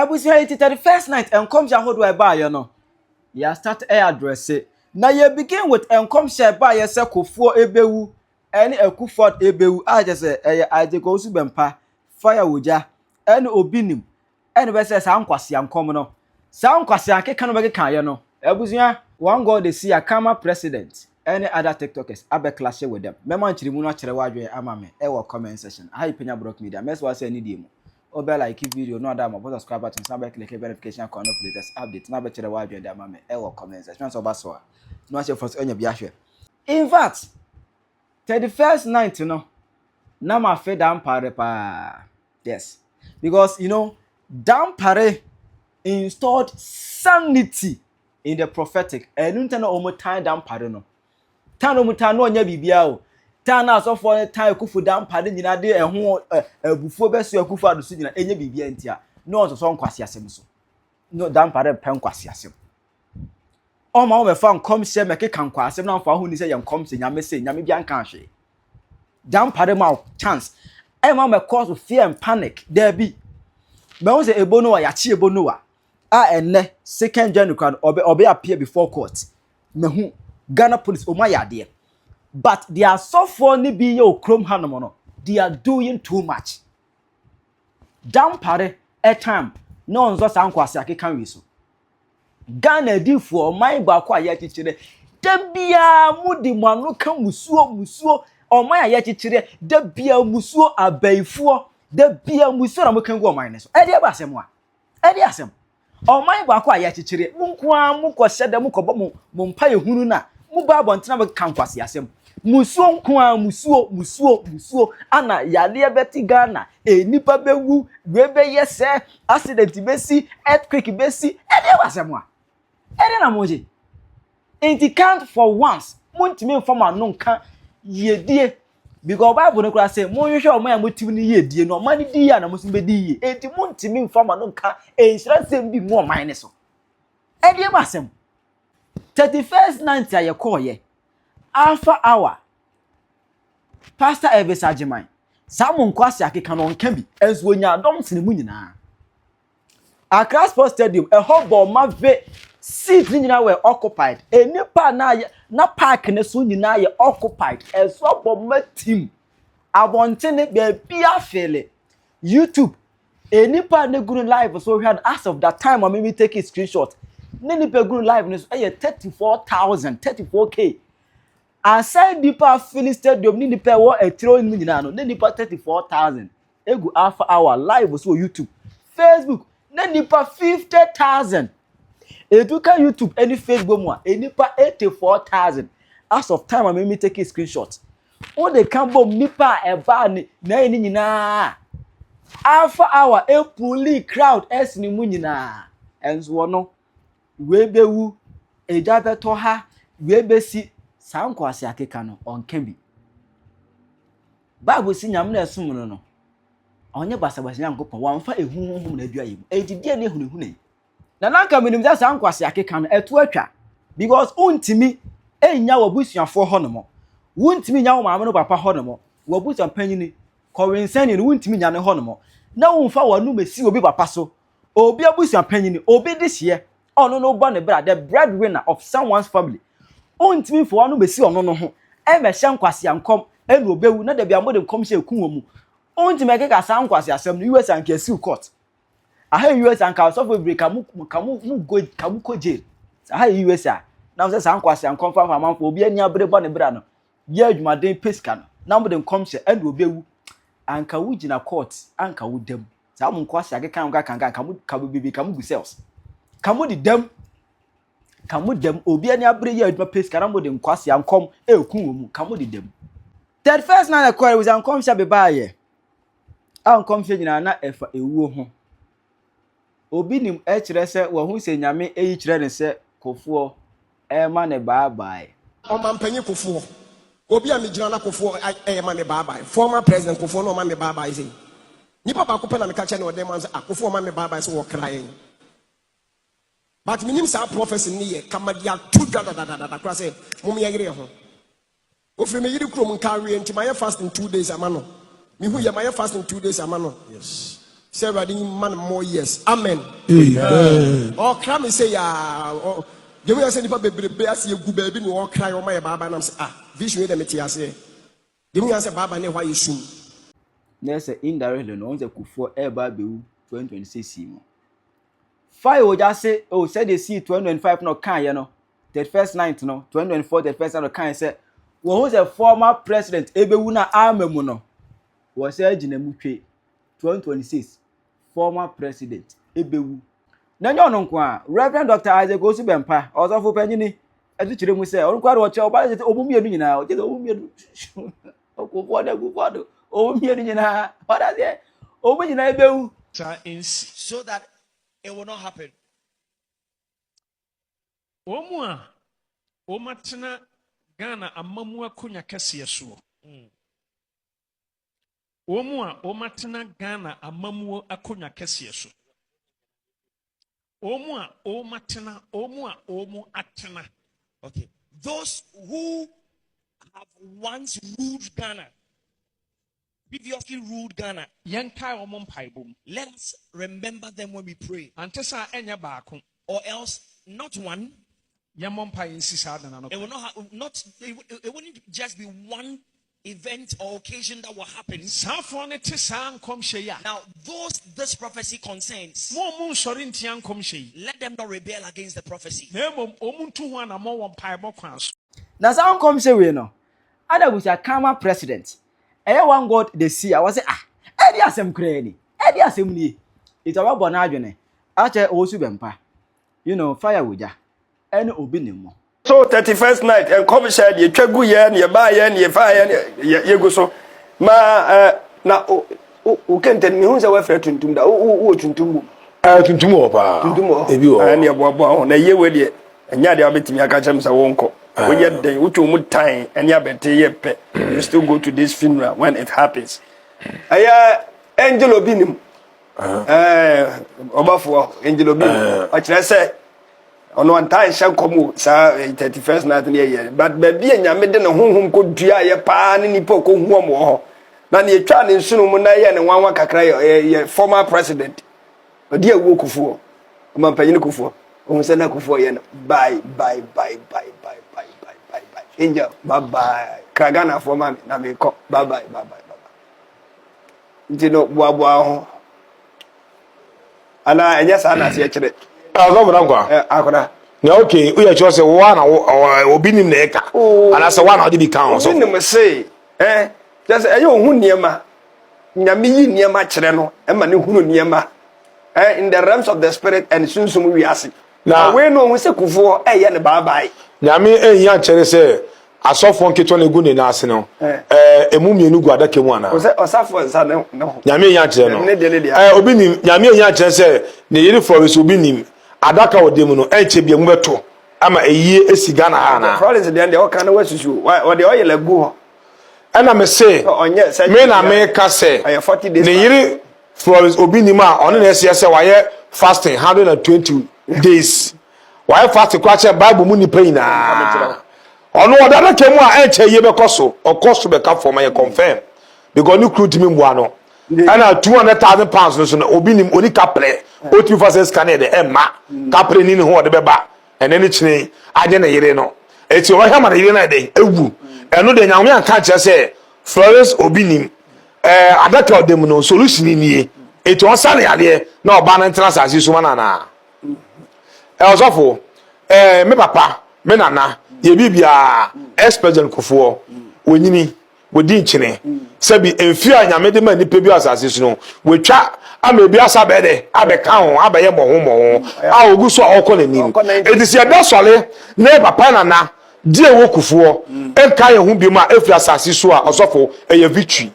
Ebusia it the first night and come share hold buy you know. Ya start address it. Now you begin with and come share buy yourself Kofuo ebewu any Ekuford ebewu I just say I dey Owusu Bempah Firewood any Obinim any be say sa nkwase ankom no sa nkwase akeka no be kan ye no Ebusia one God they see a Kama president any other TikTokers abe clash with them mema nchiri mu no akere wadwe ama me e wo comment section hi Penyah block media mess was any dey mu obe like video no other mo subscribe button so click verification icon of latest update na be kere wadwe dey ama me e wo comment section so ba so no share for anya bia hwe in fact 31st night no na ma fe down pare pa yes because you know down pare installed sanity in the prophetic enu nta na omo time down pare no time omo time no nya bibia o time na so for time kufu down pare nyina de eho abufuo beso akufu adusu nyina enya bibia ntia no so nkwase asem so no down pare pen nkwase asem o ma o me fa nkom hye meke kan kwase na fa ho ni se ye nkom se nyame bia nka hwe down pare ma chance e ma me cause fear and panic there be me won say ebono wa ya chi ebono wa enne 2nd January obe appear before court mehu Ghana police o ma yade but they are so funny be your chrome hanom no they are doing too much down pare a time no nzo sankwase akeka wi so Ghana difo man ba kwa ya chichire da bia mudi manu ka musuo o man ya chichire da bia musuo abaifo da bia musuo na mo kan go man ne so e de ba asem a e de asem o man ba kwa ya chichire munko amukọ hyede mukọ mo mpa ehunu na mu ba bontena be kan kwase asem musuo nko a musuo ana yade beti Ghana nipa bewu webe yese accident besi earthquake besi e de ba asem a ere na moje enti count for once montimi informa no nka yedie because Bible no kura say monhwehwe o man ya motim ni yedie no man di ya na mosim be di ye enti montimi informa no nka enhira sem bi mu o man ne so ede ba sem 31st night ya call ye alpha hour pastor Elvis Ajiman Samon kwase akeka no nka bi enso onya adom sene mu nyina Accra Sports Stadium a hobo mave seat nyina were occupied enipa na park ne so nyina ye occupied eso bomba team abontene be bia fele YouTube enipa ne guru live so we had as of that time I me take a screenshot nipa guru live ne so 34k aside nipa filling stadium nipa wo etiro nyina no nipa 34,000 egu alpha hour live so YouTube Facebook nipa 50,000 eduka YouTube any Facebook mo enipa 84,000 as of time I me take a screenshot o de kan bom nipa eba ni na eni nyina alpha hour a puli crowd es ni mu nyina enzo no we bewu eja beto ha we besi sankwase akeka no onka bi Bible si nyam na esum no onye basabasa nyankopon wanfa ehunhum na adua yim edidie na ehunhun yi na nanka minim za sankwase akeka no etu atwa because untimi enya wabusuafo honomo untimi nya wo maame no papa honomo wabusuan panyini kọwinsani no untimi nya ne honomo na wonfa wanu mesi obi papa so obi abusuan panyini obi dihye ono no bo ne bra the breadwinner of someone's family untimi fo wanu mesi ono no ho e me hye nkwase ankom enu obewu na da bia mo de nkom hye ekunwo mu untimi ekeka sankwase asem no US and KC court aha US and ka so for break kamu ko jail aha US a na so sankwase ankom fa manfo obi ani abre bo ne bra no ye adwumaden peska no na mo de nkom hye enu obewu anka wugina court anka wudam sa mo nkwase akeka nka kanka kamu bibi kamu gu cells kamu di dam kamu dem obi ani abre ye adwuma peska na mo de nkwase ankom ekunwo mu kamu di dam third first na call was ankom hye be baaye ankom hye nyina na efa ewuo ho Obinim kire se wo hu se nyame eyi kire ne se Kofuo ma ne bye o man panyi Kofuo obi a me gina na Kofuo ma me bye former president Kofuo no ma me bye say nipa ba ko pe na me ka che na o dem man say Kofuo ma me bye so wo cry but minim sa prophecy ni ye kamadia tu da kra say mum ye gire ho ofiri me yiri krom nka we nti my fast in 2 days amano me hu ye my fast in 2 days amano yes Say ready man more years. Amen. Oh, cry me say ya. Give me a say nipa bebrebe ase egu baabi no cry o my baba nam say vision wey dem ti ase. Give me answer baba ne why you soon. Nese indirectly no on the Kufuor eba bewu 2026 mo. Fire o just say say they see 2025 no kan ye no. 31st night no 2024 31st night no kan say who the former president ebewu na amemu no. Was say ginemu twe 2026 former president ebewu. Na nyo no nko Reverend Dr. Owusu Bempah Osofo Penyini edu kire mu say on kwaro che oba je omumienu nyina o je omumienu okufodo omumienu nyina oda se omunyina ebewu so that it will not happen. Omua omatena Ghana amamu akunya kese so. Omua omatena Ghana amamu akunya kese so. Omua omatena omu atena. Okay. Those who have once ruled Ghana, previously ruled Ghana, let us remember them when we pray. Or else, not one. It will it wouldn't just be one event or occasion that will happen. Now, those this prophecy concerns, let them not rebel against the prophecy. na sound come say we no ada we say kama president one god they see I was say edi asem kra ni edi asem ni it about na adwene ache Owusu Bempah fire woja ene Obinim mo. So 31st night and come said ye twagu ye na ye ba ye na ye fa ye go so ma na o kenten mi hu say we fra tuntum da o tuntum tuntum o pa ebi o na ye bobo na ye we de enya de abetimi aka chem say wonko when you den uchu mu time enya abete ye pe you still go to this funeral when it happens aya Angel Obinim obafo Angel Obinim o kire say ono antan sha komo sa 31st night na ye but baby enyame de ne honhom ko dua ye pa ne nipa ko hu omo ho na ne etwa ne nsunu mu na ye ne wanwa kakra ye former president odi awu Kufuor ma panyine Kufuor o se na Kufuor ye no bye Angel bye kragana for mami na me ko bye ntino boaboa ho ana enya sa na se ye kire go bra kwa akoda na okay we just say one Obinim na eka ana say one odi bi kan so Obinim say just hu niema nyame yi niema kire no e ma ne hunu niema in the realms of the spirit and sunsum we ase na we no hu se Kufuor ye ne bye nyame ehia kire say asofo nketo na egu ne na ase no emu mienu gu adaka mu ana osafo nsa no nyame ehia kire no Obinim nyame ehia kire say ne yiri for Obinim adaka odemu no enche bia mu beto ama eyie esi Ghana ha na Florence de o kan wasusu o de oyele gu ho ana me say me na me ka say ne yiri Florence Obinim a ono na ese say waye fasting 120 days waye fasting kwa che Bible mu ni paina ono odada kemu a enche ye bekoso okoso be ka for my confirm because you crew me mbo ano ana 200,000 pounds so na Obinim oni kaple oti versus scanner de emma kapre ni ho de beba ene ni chine aje na yire no eti o hama na yire na de ewu eno de nyawo anka che se Florence Obinim adaka odem no solution ni eti on sane ade na oba na entrance asisu ma na osofo me papa me nana ye bibia ex-president Kufuor onyini wodi nchine sabi enfia nyame de ma nipa bi asase no wetwa amebi asabe de abeka ho abaye mo a ogu so okọ nanim edisi ebe sole na papa nana die wo Kufuor enka ye hu bi ma efri asase so a osofo eye victory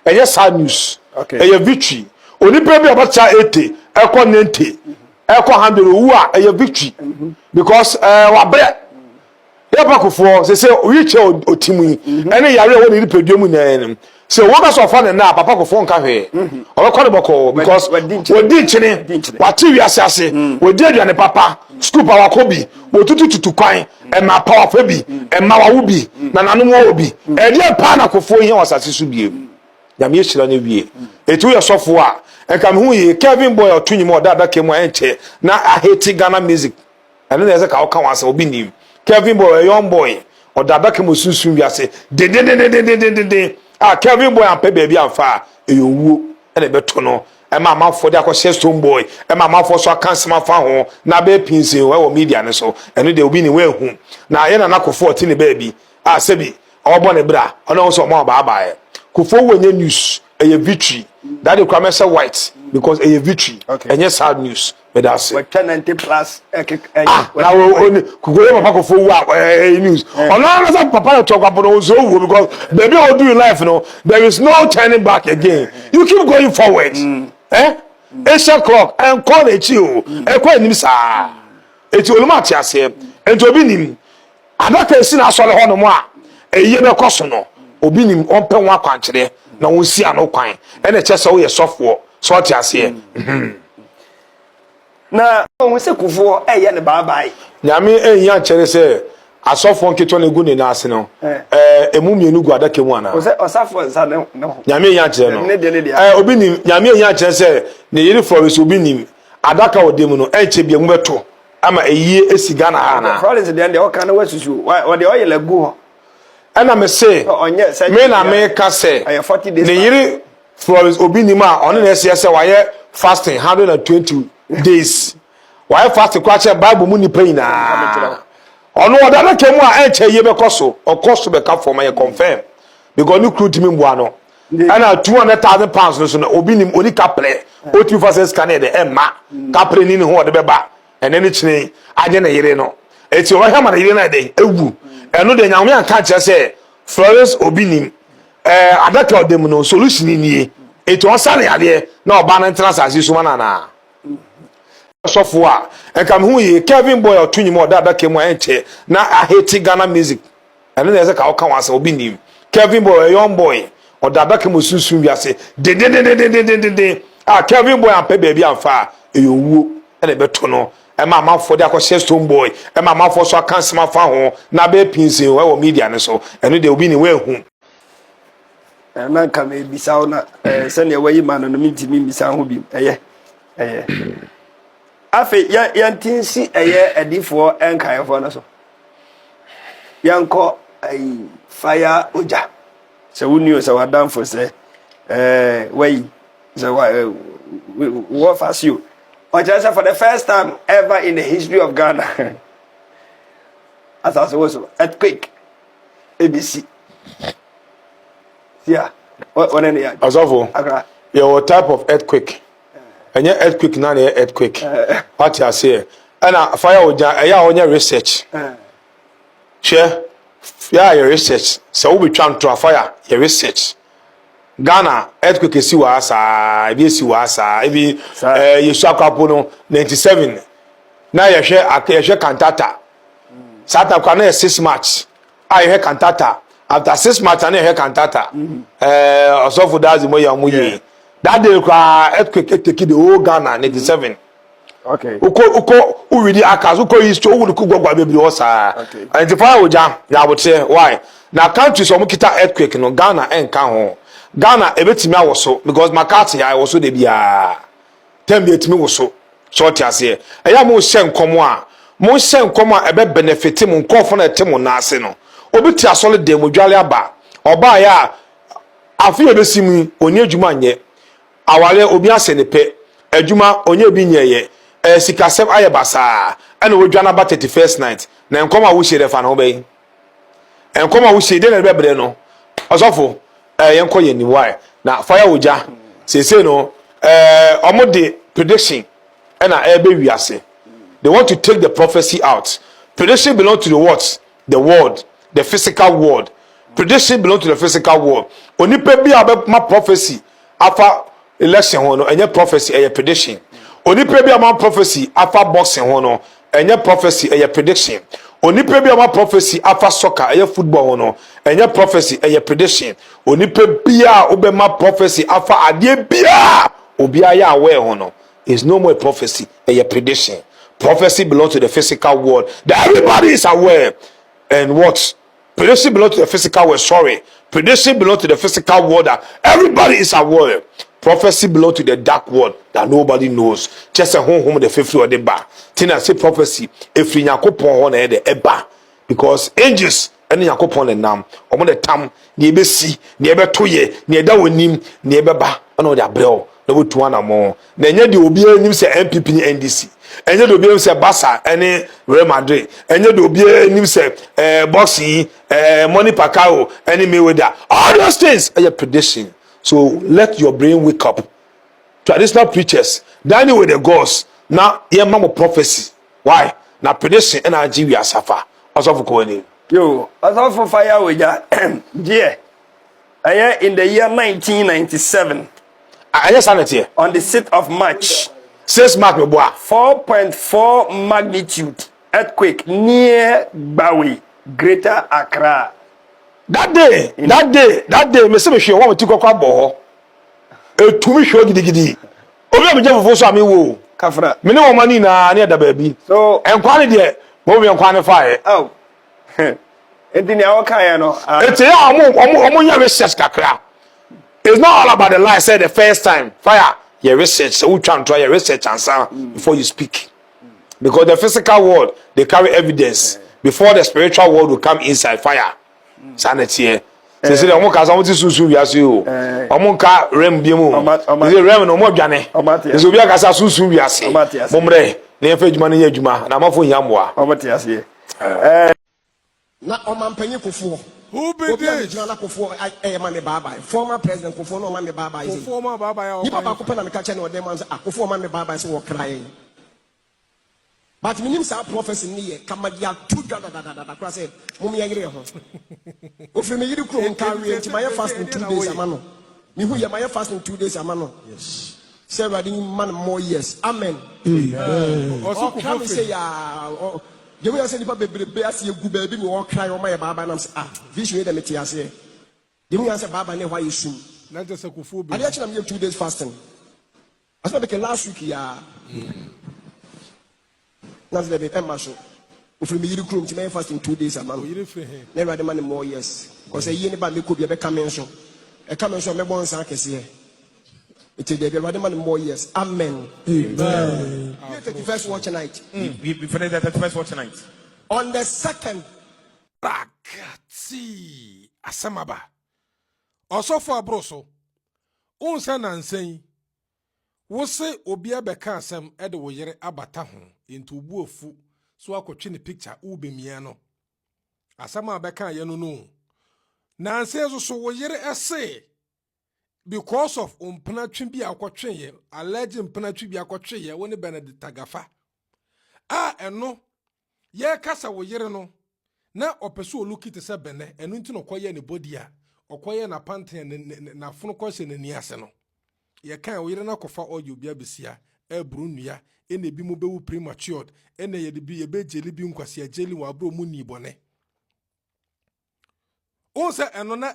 eye sad news eye victory onipa bi obacha 80 ekọ 90 ekọ 100 wu a eye victory because wa bre Yapa Kufuor say reach otimu ene yare woni ni pedumu na enem say wo ka so fa na papa Kufuor nka hwe o ko boko because wodi chine wati wi asase wodi aduane papa school power ko bi wotutututu kwan e ma power fa bi e ma wa wo bi na nanu wo bi e de pa na Kufuor hin wasase so bi ya me hira na wie etu ye sofo a and come who ye Kevin boy or Tuni more that came my enter. Now I hate Ghana music. And then there's a cow come once Obinim. Kevin boy, a young boy, or that came with soon ya say, de. Ah, Kevin boy and pay baby and far. You woo and a betono. And my mouth for that was stone boy, and my mouth for so I can't smell home. Now be pins in well media and so, and they will be in way home. Now I ain't 14 baby. Ah, Sebi, or bonnet bra, and also more bye. Kufo when news a victory. That the crime say white because a victory. Okay. And yes, hard news. But that's it. 1090 plus. Now only Kufo Pako news. Oh no, Papa talk about Owusu because baby all do in life, you know. There is no turning back again. You keep going forward. Eh? 8 o'clock and call it you. And call him sir. It's all much as here. And to be him. I don't care sin as well on more. A year no. Obinim ompe nwa kwankyere na wonsi ano kwan ene kyese wo ye sofo so oti ase na won se kufo eye ne baabai nyame eyan kyere se asofo nketo na gu ne na ase no emu mienu gu adaka mu ana osafo nsa ne nyame eyan kyere no obinim nyame eyan kyere se ne yiri flores obinim adaka odem no enche bia mu beto ama eyie esi Ghana ana flores de o kan wasusu o de oyele gu ho ana me say me na me ka say ne yiri Florence Obinim a on na say why fasting 120 days why fasting kwa che Bible mu ni pain na ono oda na kemu a enche ye be koso okoso be ka for my confirm because no crew timi mbo ano ana 200,000 pounds no so na Obinim oni kaple otu for say scan de emma kaple ni ho de be ba ene ni chine anye na yire no eti o ha ma na yire na de ewu eno de nyame anka kire se Florence Obinim adaka odem no solution ni eto osane ade na oba na entrance asisu mana na sofo a enka me hu ye Kevin boy otuni mo da kemu enche na I hate Ghana music eno na ese ka oka wansa Obinim Kevin boy a young boy or da kemu sunsun wi ase de ah Kevin boy am pe baby amfa eyowu ene beto no Emma man for the stone boy, Emma man for so can't smell for na be pinsin or media and so, and they will be anywhere home. And man can be sound, send away man on the meeting me sound will be I think young teen see a year a D4 and kind of so. Young call a fire uja. So we knew so I done for say, way, so what fast you. But just for the first time ever in the history of Ghana, as I was earthquake, ABC. Yeah, what any? As of your type of earthquake, and your earthquake, not your earthquake. What you say? And fire would on your research. Share, yeah, your research. So we trying to fire your research. Ghana earthquake si wa asa ebi si wa asa ebi yesu akwapo no 97 na yehwe cantata sata kwa na 6 match yehwe cantata after 6 match na yehwe cantata osofu dazi mo ya muyi that day kwa earthquake take the whole Ghana 97 okay uko uridi akas uko history owu ku gwagwa bebi o sa identify oja ya bote why na countries o mukita earthquake no Ghana enka ho Ghana ebetimi awoso because makati ya awoso de bia tembe etimi woso short ase eya mo hye nkomo a ebe benefit mu nkofo na etimo na ase no obeti asole de mo dwale aba oba ya afi ebesimu onye adwuma nye awale obi ase ne pe adwuma onye bi nyeye sikasem ayebasa ene wodwana ba 31st night na nkomo a wo hye refa na wo be nkomo a wo hye de na bebre no osofo yenko ye ni why na fire oja say no omode prediction na ebe wiase they want to take the prophecy out. Prediction belong to the what? The world, the physical world. Prediction belong to the physical world. Onipa bi ma prophecy afa election ho no enye prophecy eye prediction. Onipa bi ma prophecy afa boxing ho no enye prophecy eye prediction. Onipa bi ma prophecy afa soccer eye football ho no enye prophecy eye prediction. Onipa bi a obema prophecy afa ade bia obi aya aware ho no is no more prophecy eye prediction. Prophecy belongs to the physical world that everybody is aware. And what? Prediction belongs to the physical world. Sorry. Prediction belongs to the physical world that everybody is aware. prophecy belongs to the dark world that nobody knows. Just a home the fifth or the bar. Tina say prophecy. If you nyakopon on the eba, because angels and nyakopon and nam omo the tam ni ebe si ni ebe toye ni eda wonim ni ebe ba ono the abrel no we to an more. Na nya de obi anim say MPP ni NDC. Enye de obi anim say Barca ene Real Madrid. Enye de obi anim say boxing Money Pacquiao ene Mayweather. All those things are your prediction. So let your brain wake up. Traditional preachers, dining with the gods. Now, yeah, mama prophecy. Why? Now, prediction energy we are suffer. Also for going Yo, also for fire with ya. Yeah. I in the year 1997. I just had it here. On the 6th of March. 6 March, my boy. 4.4 magnitude earthquake near Bawi, Greater Accra. That day, me say me sure want to go kwa bo. E to me sure gidi. Obi me jam fo so ami wo. Kafra. Me ne wo mani na da baabi. So enkwani de, mo me enkwani fa. Oh. Enti ni awoka ya no. Eti ya omo nya research kakra. It's not all about the lie. I said the first time. Fire. Your research. So we try and try your research answer before you speak. Because the physical world, they carry evidence. Before the spiritual world will come inside fire. Sanity. They say omo ka some susu wiase o. Omo ka rem bi mu. They rem no mo dwane. They say obi aka sa susu wiase. Momre, na efa adwuma na adwuma na amafo nyamboa. Omate ase. Na omampanyi kofo. Who be this? Former President Kofo no man me baba is. Former baba. Ni papa ko pena me ka che no dem answer Kofo man me baba is wo crying. But minim sa prophecy ni ye kamadia tu da kra say mum ye yire ho. Ofri me yiri kro nka wi enti my fasting 2 days amano. Me hu ye my fasting 2 days amano. Yes. Say ready man more years. Amen. Also Kofo say ya you will say the baby as you go baby me walk cry on my baba and say vision dey me ase. You will say baba ne why you soon. Not just a Kofo. I actually am 2 days fasting. I said because last week ya that's the Emma show. If we meet room to fasting 2 days a month. Never the money more years. Because a year by me could be a coming show. A coming show me born sackers here. It is the rather money more years. Amen. Amen. 31st watch tonight. Before the 31st watch tonight. On the 2nd. Bakati Asamaba. Also for Broso. Unsa nansei. Wose obia beka asem ede wo yere abata ho into buofu so akotwe ne picture ubemia no asama beka ye no no nanse so wo yere ese because of umpanatwe bi akotwe ye alleged umpanatwe bi akotwe ye woni Benedict Tagafa eno ye kasa wo yere no na opeso olukite se bene eno nti no koye ne body a okoye na panten na fono kose na ni ase no ye kan wo yere na kofa oyo bia besia ebru nua ene bi mu bewu premature ene ye de bi ye be jeli bi nkwase ya jeli wa bro mu ni bone o se eno na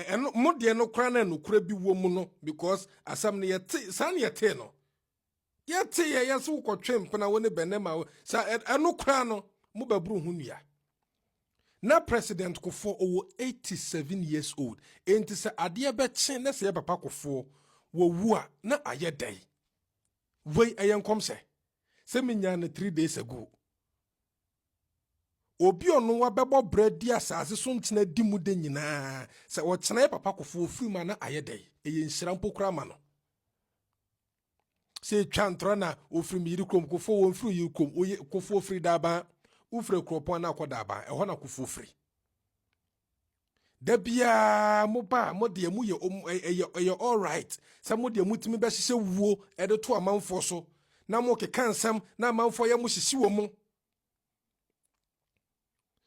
eno mo de no kra na no kra bi wo mu no because asam ne ye te san ye te no ye te ye yeso kwotwe mpena wo ne benema sa eno kra no mo babru hu nua na President Kofo owo 87 years old enti se ade be chen na se ye papa Kofo wo wua na ayedai wey ayenkom se menya na 3 days ago obi onu wa bebo bredi asase so ntena di mu de nyina se wo tena papa Kofo ofiri ma na ayedai eye nhira mpokura ma no se twantro na ofiri mi yiri krom Kofo wo ofiri yiri krom oye Kofo ofiri daba ufre kropon na akodaba e ho na Kofo ofiri Debia moba modie mu ye all right some modie mutimi be hye wuo e de to amanfo so na mo ke kansam na amanfo ye mo hye wo mo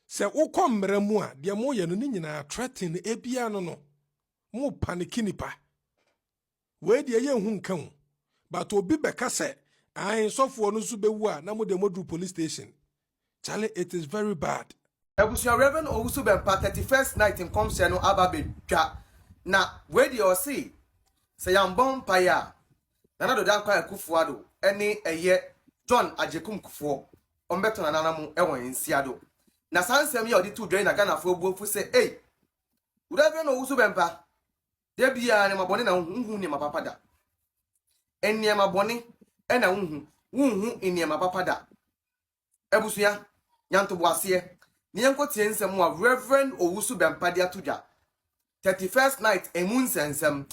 se ukom mramu a de mo ye no ni nyina threaten ebia no no mo paniki nipa we de ye hu nkan but obi be ka se an sofo no so be wu a na mo de modru police station Charlie, it is very bad. Ebusia Reverend Owusu Bempah 31st night in Komse no ababe twa na we dey o see say yambon paya na do dan kwa Akufuado ene eye John Ajekum Kufuo ombeto na nanamu ewon nsiado na sansem ye odi tu dwen na Ghana fo buofu say Reverend Owusu Bempah de bia ne mabone na hu ne mapapada enniema boni ena wunhu enniema papa da ebusua nyanto boase ne yanko tie nsem a Reverend Owusu Bempah de atodwa 31st night emun sensem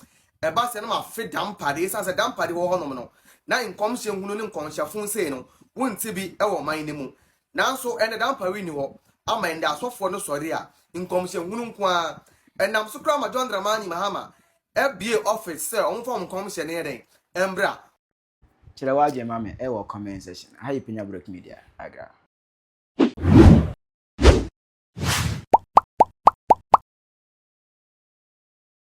eba se na ma fe dampade sanse dampade wo honom no na nkomhye hunu ne nkonhyafo sei no wonti bi e wo man ne mu nanso ene dampare ni ho ama nda asofo no sori a nkomhye hunu nko a enam so kra ma John Dramani Mahama ebie office se on form nkomhye ne den embra Chira waje mame e wo comment section. How you Penyah Break Media. Agra.